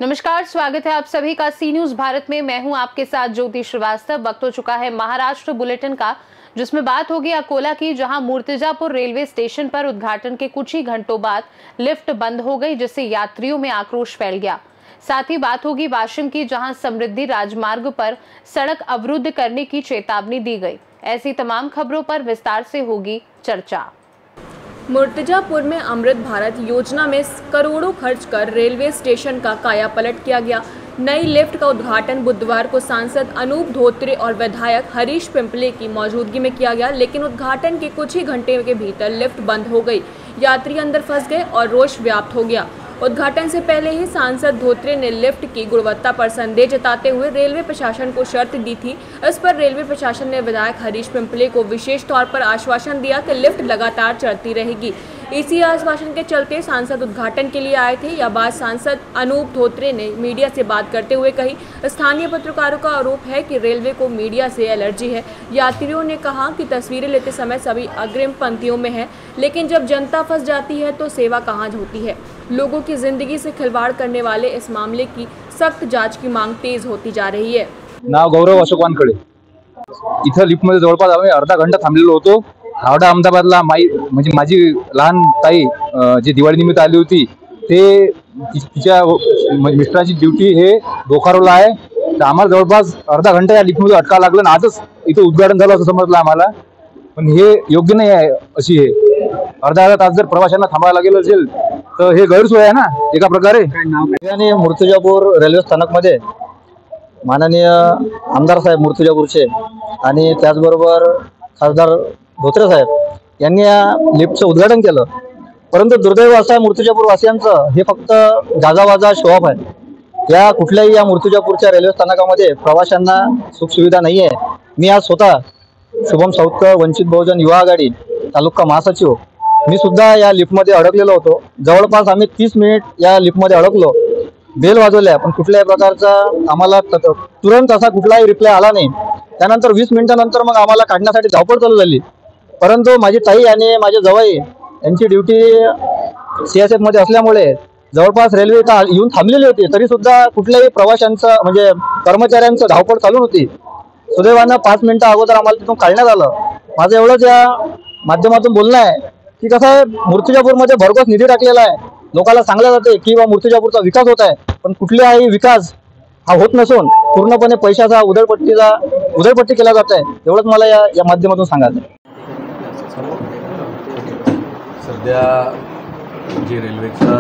नमस्कार, स्वागत है आप सभी का सी न्यूज भारत में। मैं हूं आपके साथ ज्योति श्रीवास्तव। वक्त हो चुका है महाराष्ट्र बुलेटिन का, जिसमें बात होगी अकोला की, जहां मूर्तिजापुर रेलवे स्टेशन पर उद्घाटन के कुछ ही घंटों बाद लिफ्ट बंद हो गई, जिससे यात्रियों में आक्रोश फैल गया। साथ ही बात होगी वाशिम की, जहां समृद्धि राजमार्ग पर सड़क अवरुद्ध करने की चेतावनी दी गई। ऐसी तमाम खबरों पर विस्तार से होगी चर्चा। मूर्तिजापुर में अमृत भारत योजना में करोड़ों खर्च कर रेलवे स्टेशन का कायापलट किया गया। नई लिफ्ट का उद्घाटन बुधवार को सांसद अनूप धोत्रे और विधायक हरीश पिंपले की मौजूदगी में किया गया, लेकिन उद्घाटन के कुछ ही घंटे के भीतर लिफ्ट बंद हो गई। यात्री अंदर फंस गए और रोष व्याप्त हो गया। उद्घाटन से पहले ही सांसद धोत्रे ने लिफ्ट की गुणवत्ता पर संदेह जताते हुए रेलवे प्रशासन को शर्त दी थी। इस पर रेलवे प्रशासन ने विधायक हरीश पिंपले को विशेष तौर पर आश्वासन दिया कि लिफ्ट लगातार चलती रहेगी। इसी आश्वासन के चलते सांसद उद्घाटन के लिए आए थे। यह बात सांसद अनूप धोत्रे ने मीडिया से बात करते हुए कही। स्थानीय पत्रकारों का आरोप है कि रेलवे को मीडिया से एलर्जी है। यात्रियों ने कहा कि तस्वीरें लेते समय सभी अग्रिम पंक्तियों में हैं, लेकिन जब जनता फंस जाती है तो सेवा कहाँ होती है। लोगों की जिंदगी से खिलवाड़ करने वाले इस मामले की सख्त जांच की मांग तेज होती जा रही है। नाव गौरव अशोक वानखडे। इथं लिफ्टमध्ये जवळपास आम्ही अर्धा घंटा थांबलेलो होतो। हावडा अहमदाबादला म्हणजे माझी लहान ताई जी दिवाळी निमित्त आली होती, ते तिच्या मिस्टरांची ड्युटी हे बोकारोला आहे। तर आम्हाला जवळपास अर्धा घंटा या लिफ्टमध्ये अटका लागलं आणि आजच इथं उद्घाटन झालं असं समजलं आम्हाला। पण हे योग्य नाही आहे। अशी हे अर्धा तास जर प्रवाशांना थांबायला लागेल असेल तर हे गैरसोय आहे ना एका प्रकारे। आणि मूर्तिजापूर रेल्वे स्थानकमध्ये माननीय आमदार साहेब मूर्तिजापूरचे आणि त्याचबरोबर खासदार धोत्रे साहेब यांनी या लिफ्टचं उद्घाटन केलं। परंतु दुर्दैव असं आहे मूर्तिजापूर वासियांचं, हे फक्त गाजावाजा शो ऑफ आहे। या कुठल्याही या मूर्तिजापूरच्या रेल्वे स्थानकामध्ये प्रवाशांना सुखसुविधा नाही आहे। मी आज स्वतः शुभम साऊतकर, वंचित बहुजन युवा आघाडी तालुका महासचिव, मी सुद्धा या लिफ्टमध्ये अडकलेलो होतो। जवळपास आम्ही 30 मिनिट या लिफ्टमध्ये अडकलो। बेल वाजवल्या पण कुठल्याही प्रकारचा आम्हाला तुरंत असा कुठलाही रिप्लाय आला नाही। त्यानंतर 20 मिनिटांनंतर मग आम्हाला काढण्यासाठी धावपळ चालू झाली। परंतु माझी ताई आणि माझे जावई यांची ड्युटी CSF मध्ये असल्यामुळे जवळपास रेल्वे येऊन थांबलेली होती, तरी सुद्धा कुठल्याही प्रवाशांचं म्हणजे कर्मचाऱ्यांचं धावपळ चालू होती। सुदैवानं 5 मिनिटं अगोदर आम्हाला तिथून काढण्यात आलं। माझं एवढंच या माध्यमातून बोलणं आहे की कसं आहे, मूर्तिजापूरमध्ये भरघोस निधी टाकलेला आहे। लोकांना सांगलं जाते की मूर्तिजापूरचा विकास होत आहे, पण कुठलाही विकास हा होत नसून पूर्णपणे पैशाचा उधळपट्टी केला जात आहे। एवढंच मला या माध्यमातून सांगायचं आहे। सध्या जे रेल्वेचा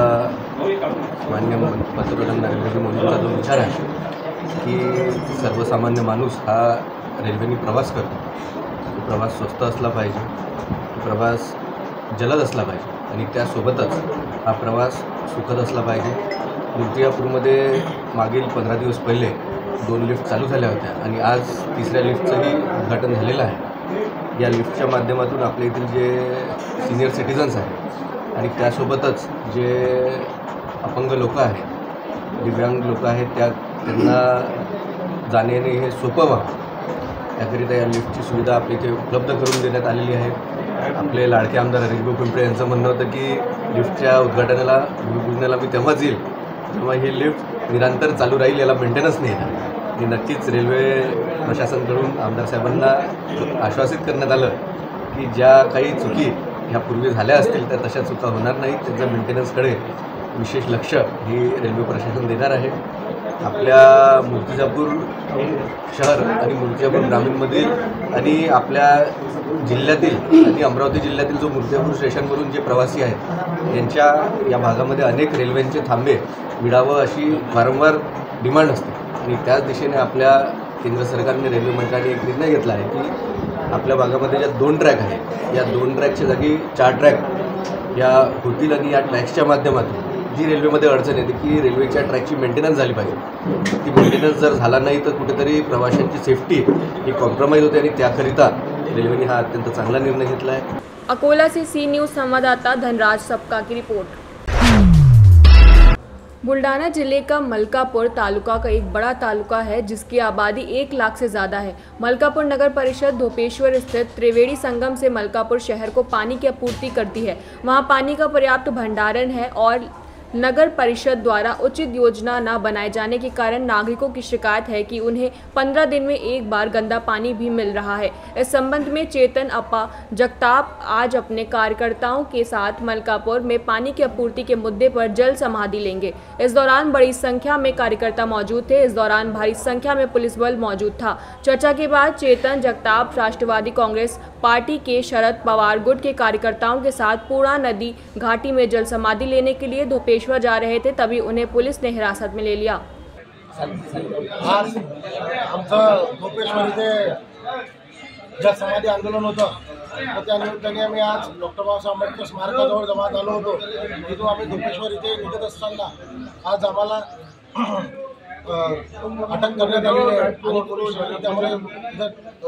मान्य पंतप्रधान नरेंद्र मोदींचा जो विचार आहे की सर्वसामान्य माणूस हा रेल्वेने प्रवास करतो, तो प्रवास स्वस्त असला पाहिजे, तो प्रवास जलद असला पाहिजे आणि त्यासोबतच हा प्रवास सुखद असला पाहिजे। मूर्तिजापूरमध्ये मागील 15 दिवस पहिले 2 लिफ्ट चालू झाल्या होत्या आणि आज 3ऱ्या लिफ्टचंही उद्घाटन झालेलं आहे। या लिफ्टच्या माध्यमातून आपल्या येथील जे सिनियर सिटीजन्स आहेत आणि त्यासोबतच जे अपंग लोक आहेत, दिव्यांग लोक आहेत, त्यांना जाणे येणे हे सोपं व्हावं याकरिता या लिफ्टची सुविधा आपल्या इथे उपलब्ध करून देण्यात आलेली आहे। आपले लाडके आमदार हरीश पिंपळे यांचं म्हणणं होतं की लिफ्टच्या उद्घाटनाला भूमिपूजनाला मी तेव्हाच येईल जेव्हा ही लिफ्ट निरंतर चालू राहील, याला मेंटेनन्स नाही आहे। आणि नक्कीच रेल्वे प्रशासनाकडून आमदार साहेबांना आश्वासित करण्यात आलं की ज्या काही चुकी ह्यापूर्वी झाल्या असतील तर तशा चुका होणार नाहीत, त्यांच्या मेंटेनन्सकडे विशेष लक्ष ही रेल्वे प्रशासन देणार आहे। आपल्या मूर्तिजापूर शहर आणि मूर्तिजापूर ग्रामीणमधील आणि आपल्या जिल्ह्यातील आणि अमरावती जिल्ह्यातील जो मूर्तिजापूर स्टेशनवरून जे प्रवासी आहेत यांच्या या भागामध्ये अनेक रेल्वेंचे थांबे मिळावं अशी वारंवार डिमांड असते आणि त्याच दिशेने आपल्या केंद्र सरकारने रेल्वे मंत्र्यांनी एक निर्णय घेतला आहे की आपल्या भागामध्ये ज्या 2 ट्रॅक आहेत या 2 ट्रॅकच्या जागी 4 ट्रॅक या होतील आणि या ट्रॅक्सच्या माध्यमातून जी रेल्वेमध्ये अडचण येते की रेल्वेच्या ट्रॅकची मेंटेनन्स झाली पाहिजे। ती मेंटेनन्स जर झाला नाही तर कुठेतरी प्रवाशांची सेफ्टी ही कॉम्प्रोमाइज होते आणि त्याकरिता रेल्वेने हा अत्यंत चांगला निर्णय घेतला है। अकोला से सी न्यूज संवाददाता धनराज सबका की रिपोर्ट। बुल्डाना जिले का मलकापुर तालुका का एक बड़ा तालुका है जिसकी आबादी 1 लाख से ज़्यादा है। मलकापुर नगर परिषद धोपेश्वर स्थित त्रिवेणी संगम से मलकापुर शहर को पानी की आपूर्ति करती है। वहां पानी का पर्याप्त भंडारण है और नगर परिषद द्वारा उचित योजना न बनाए जाने के कारण नागरिकों की शिकायत है कि उन्हें 15 दिन में एक बार गंदा पानी भी मिल रहा है। इस संबंध में चेतन अप्पा जगताप आज अपने कार्यकर्ताओं के साथ मलकापुर में पानी की आपूर्ति के मुद्दे पर जल समाधि लेंगे। इस दौरान बड़ी संख्या में कार्यकर्ता मौजूद थे। इस दौरान भारी संख्या में पुलिस बल मौजूद था। चर्चा के बाद चेतन जगताप राष्ट्रवादी कांग्रेस पार्टी के शरद पवार गुट के कार्यकर्ताओं के साथ पूर्णा नदी घाटी में जल समाधि लेने के लिए धोपेश्वर जा रहे थे, तभी उन्हें पुलिस ने हिरासत में ले लिया। आज आमचं धोपेश्वर इथे जल समाधी आंदोलन होतं, तर त्या निमित्ताने आम्ही आज डॉक्टर बाबासाहेब आंबेडकर स्मारकाजवळ जमा झालो होतो। तिथून आम्ही धोपेश्वर इथे निघत असताना आज आम्हाला अटक करण्यात आलेली आहे आणि पोलीस त्यामुळे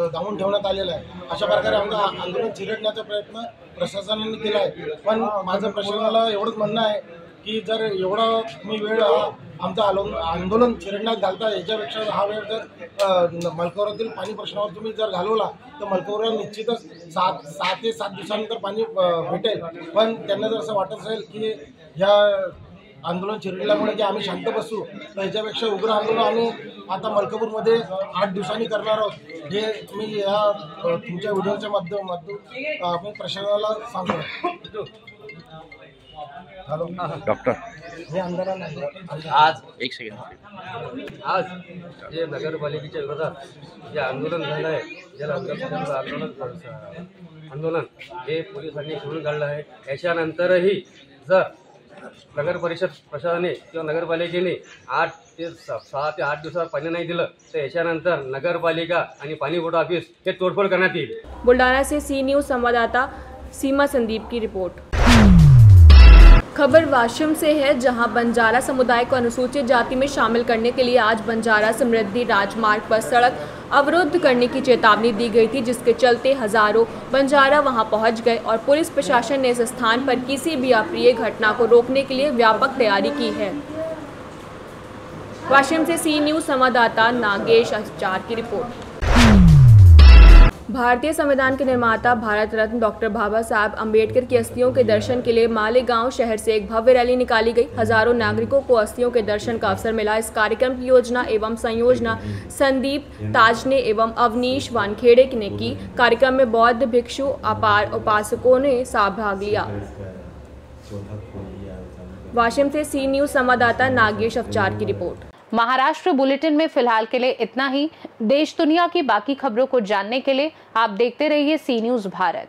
धावून ठेवण्यात आलेलं आहे। अशा प्रकारे आमचं आंदोलन चिरडण्याचा प्रयत्न प्रशासनाने केला आहे। पण माझं प्रशासनाला एवढंच म्हणणं आहे की जर एवढा तुम्ही वेळ आमचं आंदोलन चिरडण्यात घालता, याच्यापेक्षा हा वेळ जर मलकापुरातील पाणी प्रश्नावर तुम्ही जर घालवला तर मलकापुराला निश्चितच 6 ते 7 दिवसानंतर पाणी भेटेल। पण त्यांना जर असं वाटत असेल की ह्या आंदोलन चिरडल्यामुळे की आम्ही शांत बसू, तर ह्याच्यापेक्षा उग्र आंदोलन आम्ही आता मलकापूरमध्ये 8 दिवसांनी करणार आहोत। हे मी या तुमच्या व्हिडिओच्या माध्यमातून आम्ही प्रशासनाला सांगतो। हॅलो डॉक्टर, हे आंदोलन आज एक सेकंड, आज जे नगरपालिकेच्या विरोधात जे आंदोलन झालं आहे, ज्याला आंदोलन हे पोलिसांनी सोडून काढलं आहे। याच्यानंतरही जर नगर परिषद प्रशासनाने किंवा नगरपालिकेने 6 ते 8 दिवसात पाणी नाही दिलं तर याच्यानंतर नगरपालिका आणि पाणी पुरवठा ऑफिस हे तोडफोड करण्यात येईल। बुल्डाना से सी न्यूज़ संवाददाता सीमा संदीप की रिपोर्ट। खबर वाशिम से है, जहां बंजारा समुदाय को अनुसूचित जाति में शामिल करने के लिए आज बंजारा समृद्धि राजमार्ग पर सड़क अवरुद्ध करने की चेतावनी दी गई थी, जिसके चलते हजारों बंजारा वहां पहुंच गए और पुलिस प्रशासन ने इस स्थान पर किसी भी अप्रिय घटना को रोकने के लिए व्यापक तैयारी की है। वाशिम से सी न्यूज़ संवाददाता नागेश आचार्य की रिपोर्ट। भारतीय संविधान के निर्माता भारत रत्न डॉक्टर बाबा साहब अम्बेडकर की अस्थियों के दर्शन के लिए मालेगांव शहर से एक भव्य रैली निकाली गई। हजारों नागरिकों को अस्थियों के दर्शन का अवसर मिला। इस कार्यक्रम की योजना एवं संयोजना संदीप ताजने एवं अवनीश वानखेड़े ने की। कार्यक्रम में बौद्ध भिक्षु अपार उपासकों ने भाग लिया। वाशिम से सी न्यूज़ संवाददाता नागेश अवचार की रिपोर्ट। महाराष्ट्र बुलेटिन में फिलहाल के लिए इतना ही। देश दुनिया की बाकी खबरों को जानने के लिए आप देखते रहिए सी न्यूज़ भारत।